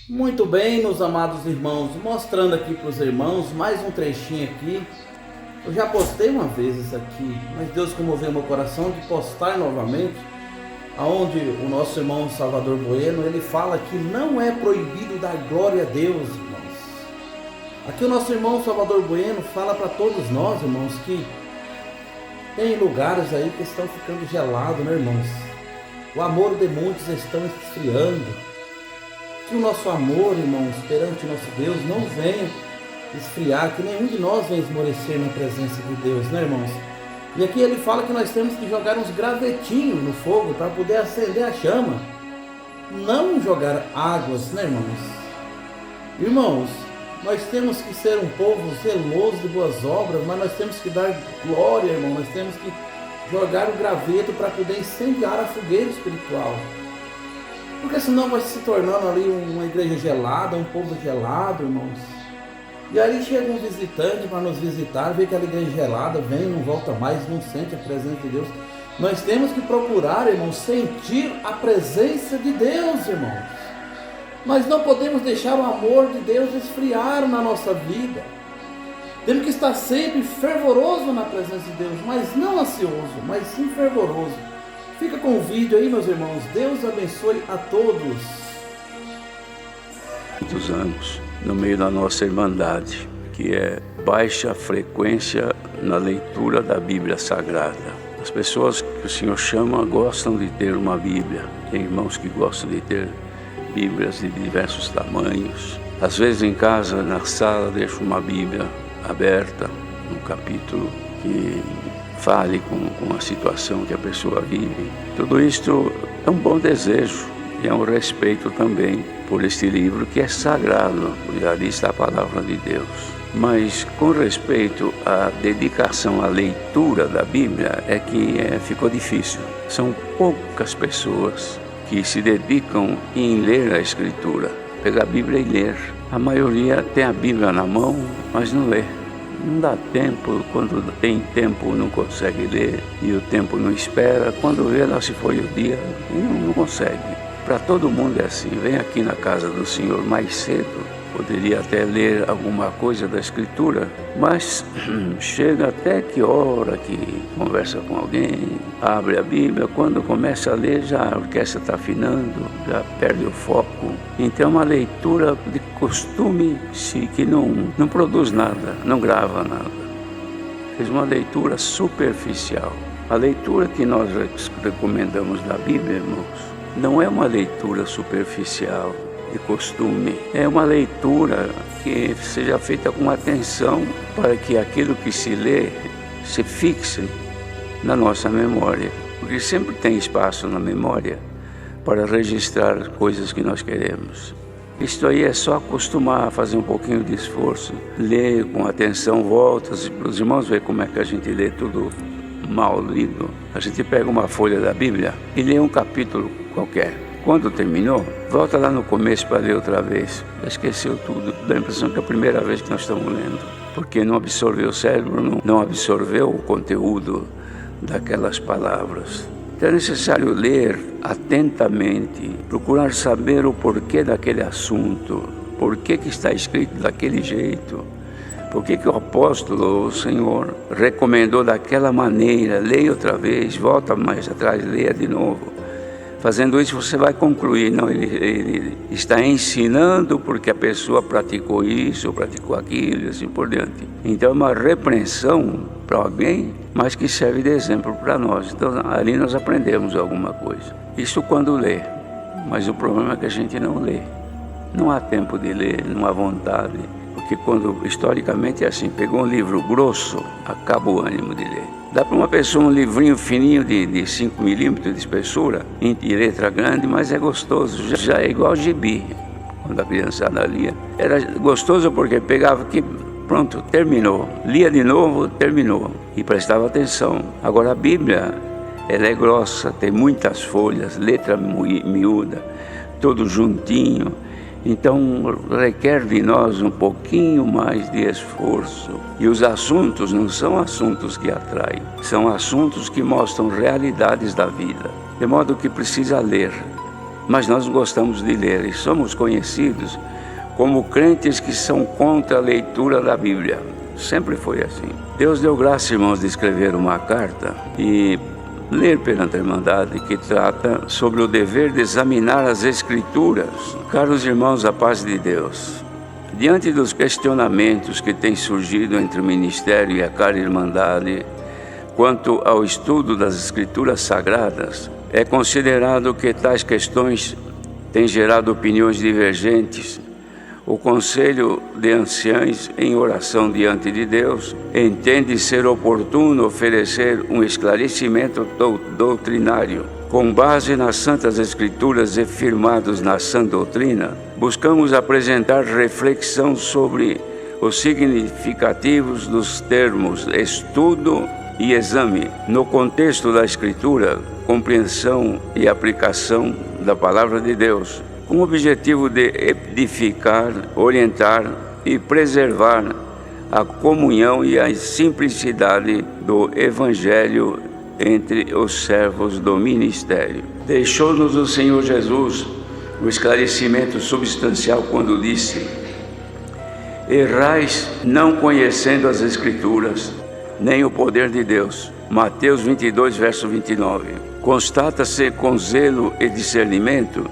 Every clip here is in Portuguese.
Muito bem, meus amados irmãos, mostrando aqui para os irmãos mais um trechinho aqui. Eu já postei uma vez isso aqui, mas Deus comoveu meu coração de postar novamente, aonde o nosso irmão Salvador Bueno, ele fala que não é proibido dar glória a Deus, irmãos. Aqui o nosso irmão Salvador Bueno fala para todos nós, irmãos, que tem lugares aí que estão ficando gelados, né, irmãos? O amor de muitos estão esfriando. Que o nosso amor, irmãos, perante o nosso Deus não venha esfriar, que nenhum de nós venha esmorecer na presença de Deus, né, irmãos? E aqui ele fala que nós temos que jogar uns gravetinhos no fogo para poder acender a chama, não jogar águas, né, irmãos? Irmãos, nós temos que ser um povo zeloso de boas obras, mas nós temos que dar glória, irmão, nós temos que jogar o graveto para poder incendiar a fogueira espiritual. Porque senão vai se tornando ali uma igreja gelada, um povo gelado, irmãos. E aí chega um visitante para nos visitar, vê aquela igreja gelada, vem, não volta mais, não sente a presença de Deus. Nós temos que procurar, irmãos, sentir a presença de Deus, irmãos. Nós não podemos deixar o amor de Deus esfriar na nossa vida. Temos que estar sempre fervoroso na presença de Deus, mas não ansioso, mas sim fervoroso. Fica com o vídeo aí, meus irmãos. Deus abençoe a todos. Muitos anos no meio da nossa irmandade, que é baixa frequência na leitura da Bíblia Sagrada. As pessoas que o Senhor chama gostam de ter uma Bíblia. Tem irmãos que gostam de ter Bíblias de diversos tamanhos. Às vezes em casa, na sala, deixo uma Bíblia aberta, um capítulo que fale com a situação que a pessoa vive. Tudo isto é um bom desejo e é um respeito também por este livro que é sagrado, porque ali está a palavra de Deus. Mas com respeito à dedicação à leitura da Bíblia é que ficou difícil. São poucas pessoas que se dedicam em ler a Escritura, pegar a Bíblia e ler. A maioria tem a Bíblia na mão, mas não lê. Não dá tempo, quando tem tempo não consegue ler, e o tempo não espera, quando vê lá se foi o dia, e não consegue. Para todo mundo é assim, vem aqui na casa do Senhor mais cedo, poderia até ler alguma coisa da Escritura, mas chega até que hora que conversa com alguém, abre a Bíblia, quando começa a ler já a orquestra está afinando, já perde o foco. Então é uma leitura de costume que não produz nada, não grava nada. Fez uma leitura superficial. A leitura que nós recomendamos da Bíblia, irmãos, não é uma leitura superficial, de costume. É uma leitura que seja feita com atenção para que aquilo que se lê se fixe na nossa memória. Porque sempre tem espaço na memória para registrar coisas que nós queremos. Isto aí é só acostumar a fazer um pouquinho de esforço, ler com atenção, voltas, para os irmãos verem como é que a gente lê tudo mal lido. A gente pega uma folha da Bíblia e lê um capítulo qualquer. Quando terminou, volta lá no começo para ler outra vez. Já esqueceu tudo. Dá a impressão que é a primeira vez que nós estamos lendo. Porque não absorveu o cérebro, não absorveu o conteúdo daquelas palavras. Então é necessário ler atentamente, procurar saber o porquê daquele assunto, por que está escrito daquele jeito, por que o apóstolo, o Senhor, recomendou daquela maneira. Leia outra vez, volta mais atrás, leia de novo. Fazendo isso você vai concluir, não, ele está ensinando porque a pessoa praticou isso, praticou aquilo e assim por diante. Então é uma repreensão para alguém, mas que serve de exemplo para nós. Então ali nós aprendemos alguma coisa. Isso quando lê, mas o problema é que a gente não lê. Não há tempo de ler, não há vontade, porque quando historicamente é assim, pegou um livro grosso, acaba o ânimo de ler. Dá para uma pessoa um livrinho fininho de 5 milímetros de espessura, em letra grande, mas é gostoso. Já é igual gibi, quando a criançada lia. Era gostoso porque pegava aqui, pronto, terminou. Lia de novo, terminou. E prestava atenção. Agora a Bíblia, ela é grossa, tem muitas folhas, letra miúda, tudo juntinho. Então requer de nós um pouquinho mais de esforço. E os assuntos não são assuntos que atraem, são assuntos que mostram realidades da vida. De modo que precisa ler mas nós gostamos de ler e somos conhecidos como crentes que são contra a leitura da Bíblia. Sempre foi assim. Deus deu graça, irmãos, de escrever uma carta e ler perante a Irmandade, que trata sobre o dever de examinar as Escrituras. Caros irmãos, a paz de Deus. Diante dos questionamentos que têm surgido entre o ministério e a cara Irmandade quanto ao estudo das Escrituras Sagradas, é considerado que tais questões têm gerado opiniões divergentes. O Conselho de Anciães, em oração diante de Deus, entende ser oportuno oferecer um esclarecimento doutrinário. Com base nas Santas Escrituras e firmados na sã doutrina, buscamos apresentar reflexão sobre os significativos dos termos estudo e exame, no contexto da Escritura, compreensão e aplicação da Palavra de Deus, com o objetivo de edificar, orientar e preservar a comunhão e a simplicidade do Evangelho entre os servos do ministério. Deixou-nos o Senhor Jesus o esclarecimento substancial quando disse: errais não conhecendo as Escrituras, nem o poder de Deus. Mateus 22, verso 29. Constata-se com zelo e discernimento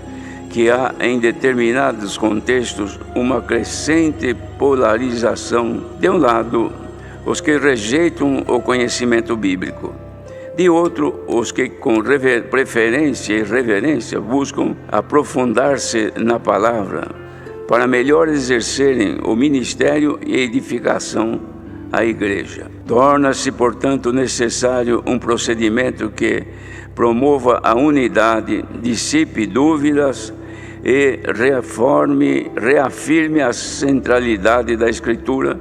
que há em determinados contextos uma crescente polarização. De um lado, os que rejeitam o conhecimento bíblico. De outro, os que com preferência e reverência buscam aprofundar-se na palavra para melhor exercerem o ministério e edificação à igreja. Torna-se, portanto, necessário um procedimento que promova a unidade, dissipe dúvidas e reafirme a centralidade da Escritura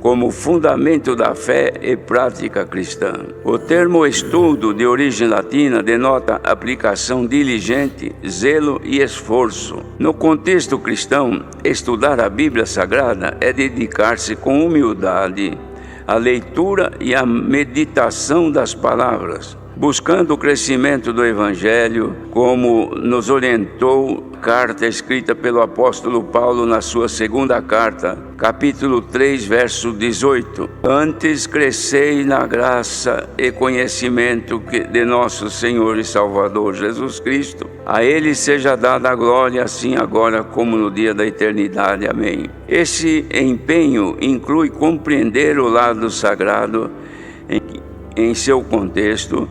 como fundamento da fé e prática cristã. O termo estudo, de origem latina, denota aplicação diligente, zelo e esforço. No contexto cristão, estudar a Bíblia Sagrada é dedicar-se com humildade à leitura e à meditação das palavras, buscando o crescimento do Evangelho, como nos orientou carta escrita pelo apóstolo Paulo na sua segunda carta, capítulo 3, verso 18. Antes crescei na graça e conhecimento de nosso Senhor e Salvador Jesus Cristo. A Ele seja dada a glória, assim agora como no dia da eternidade. Amém. Esse empenho inclui compreender o lado sagrado em seu contexto,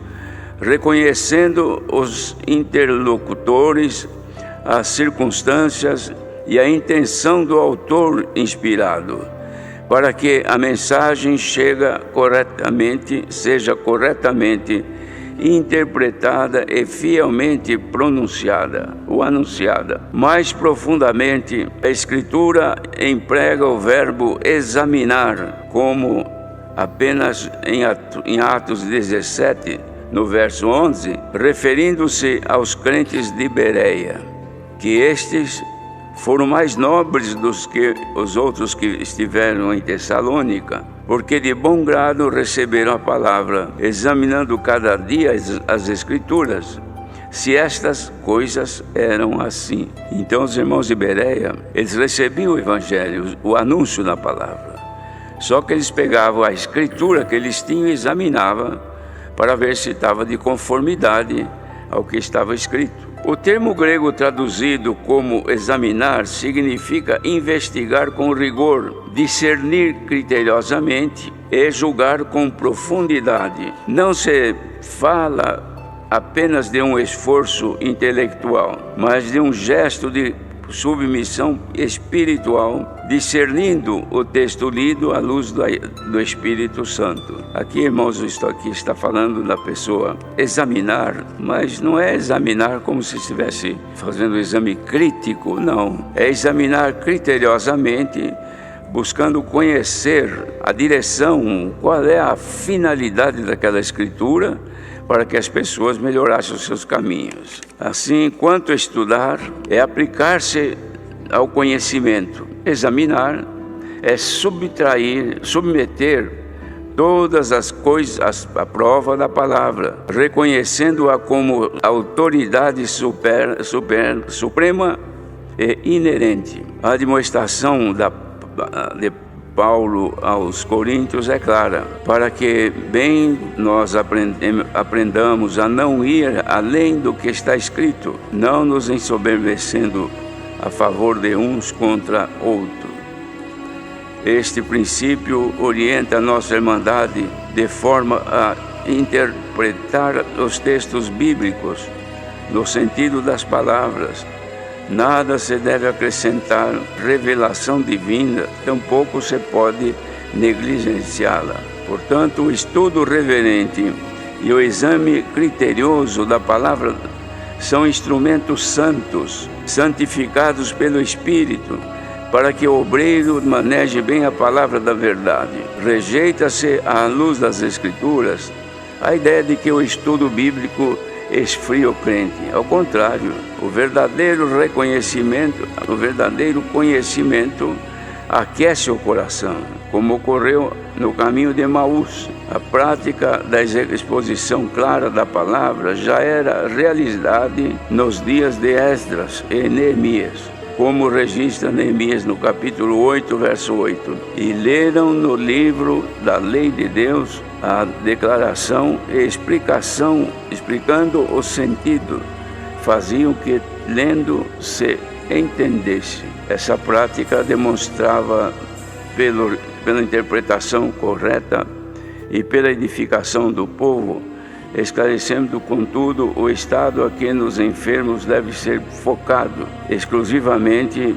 reconhecendo os interlocutores, as circunstâncias e a intenção do autor inspirado, para que a mensagem seja corretamente interpretada e fielmente pronunciada ou anunciada. Mais profundamente, a Escritura emprega o verbo examinar, como apenas em Atos 17, no verso 11, referindo-se aos crentes de Bereia, que estes foram mais nobres dos que os outros que estiveram em Tessalônica, porque de bom grado receberam a palavra, examinando cada dia as Escrituras, se estas coisas eram assim. Então os irmãos de Bereia, eles recebiam o Evangelho, o anúncio da palavra, só que eles pegavam a Escritura que eles tinham e examinavam para ver se estava de conformidade ao que estava escrito. O termo grego traduzido como examinar significa investigar com rigor, discernir criteriosamente e julgar com profundidade. Não se fala apenas de um esforço intelectual, mas de um gesto de submissão espiritual, discernindo o texto lido à luz do Espírito Santo. Aqui, irmãos, estou aqui está falando da pessoa examinar, mas não é examinar como se estivesse fazendo um exame crítico, não. É examinar criteriosamente, buscando conhecer a direção, qual é a finalidade daquela escritura, para que as pessoas melhorassem os seus caminhos. Assim, enquanto estudar, é aplicar-se ao conhecimento. Examinar é submeter todas as coisas à prova da palavra, reconhecendo-a como autoridade suprema e inerente. A admoestação de Paulo aos Coríntios é clara, para que bem nós aprendamos a não ir além do que está escrito, não nos ensoberbecendo a favor de uns contra outros. Este princípio orienta a nossa irmandade de forma a interpretar os textos bíblicos no sentido das palavras. Nada se deve acrescentar revelação divina, tampouco se pode negligenciá-la. Portanto, o estudo reverente e o exame criterioso da palavra são instrumentos santos, santificados pelo Espírito, para que o obreiro maneje bem a palavra da verdade. Rejeita-se, à luz das Escrituras, a ideia de que o estudo bíblico esfria o crente. Ao contrário, o verdadeiro conhecimento aquece o coração, como ocorreu no caminho de Emaús. A prática da exposição clara da palavra já era realidade nos dias de Esdras e Neemias, como registra Neemias no capítulo 8, verso 8. E leram no livro da lei de Deus a declaração e explicação, explicando o sentido, faziam que, lendo, se entendesse. Essa prática demonstrava, pela interpretação correta e pela edificação do povo, esclarecendo, contudo, o estado a que nos enfermos deve ser focado exclusivamente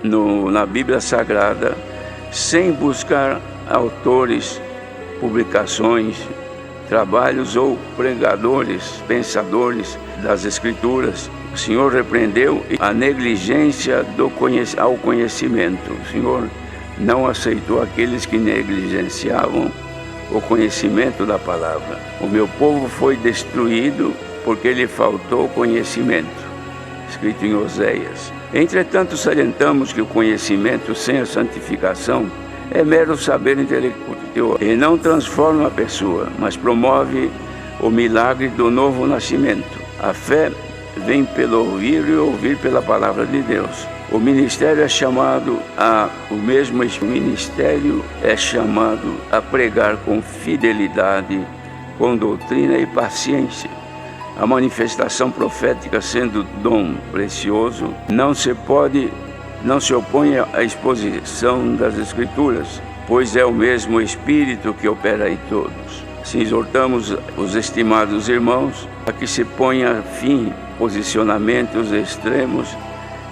na Bíblia Sagrada, sem buscar autores, publicações, trabalhos ou pregadores, pensadores das Escrituras. O Senhor repreendeu a negligência ao conhecimento. O Senhor não aceitou aqueles que negligenciavam o conhecimento da palavra. O meu povo foi destruído porque lhe faltou conhecimento, escrito em Oséias. Entretanto, salientamos que o conhecimento sem a santificação é mero saber intelectual e não transforma a pessoa, mas promove o milagre do novo nascimento. A fé vem pelo ouvir e ouvir pela palavra de Deus. O ministério é chamado a pregar com fidelidade, com doutrina e paciência. A manifestação profética, sendo dom precioso, não se opõe à exposição das Escrituras, pois é o mesmo Espírito que opera em todos. Assim exortamos os estimados irmãos a que se ponha fim posicionamentos extremos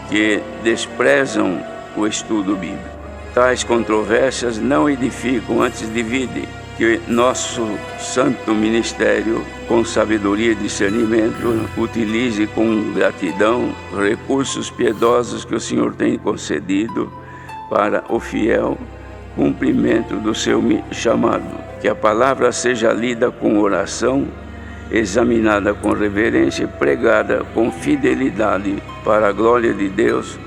que desprezam o estudo bíblico. Tais controvérsias não edificam, antes dividem. Que nosso santo ministério, com sabedoria e discernimento, utilize com gratidão recursos piedosos que o Senhor tem concedido para o fiel cumprimento do seu chamado. Que a palavra seja lida com oração, examinada com reverência e pregada com fidelidade para a glória de Deus